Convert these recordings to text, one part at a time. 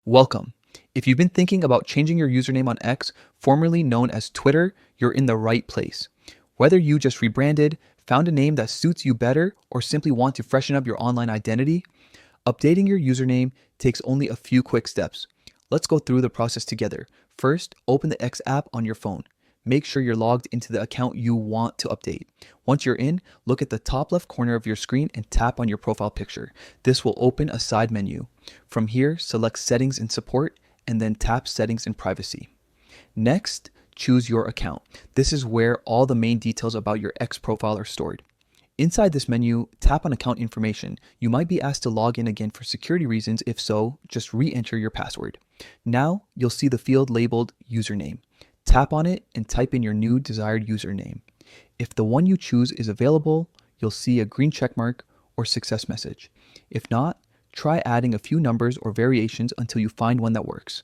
Welcome. If you've been thinking about changing your username on X, formerly known as Twitter, you're in the right place. Whether you just rebranded, found a name that suits you better, or simply want to freshen up your online identity, updating your username takes only a few quick steps. Let's go through the process together. First, open the X app on your phone. Make sure you're logged into the account you want to update. Once you're in, look at the top left corner of your screen and tap on your profile picture. This will open a side menu. From here, select Settings and Support and then tap Settings and Privacy. Next, choose your account. This is where all the main details about your X profile are stored. Inside this menu, tap on account information. You might be asked to log in again for security reasons. If so, just re-enter your password. Now, you'll see the field labeled username. Tap on it and type in your new desired username. If the one you choose is available, you'll see a green checkmark or success message. If not, try adding a few numbers or variations until you find one that works.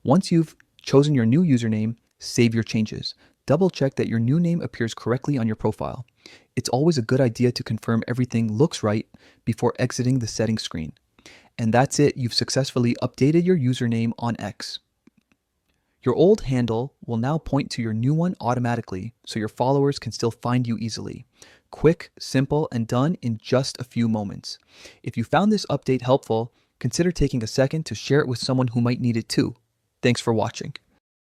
Once you've chosen your new username, save your changes. Double check that your new name appears correctly on your profile. It's always a good idea to confirm everything looks right before exiting the settings screen. And that's it, you've successfully updated your username on X. Your old handle will now point to your new one automatically, so your followers can still find you easily. Quick, simple, and done in just a few moments. If you found this update helpful, consider taking a second to share it with someone who might need it too. Thanks for watching.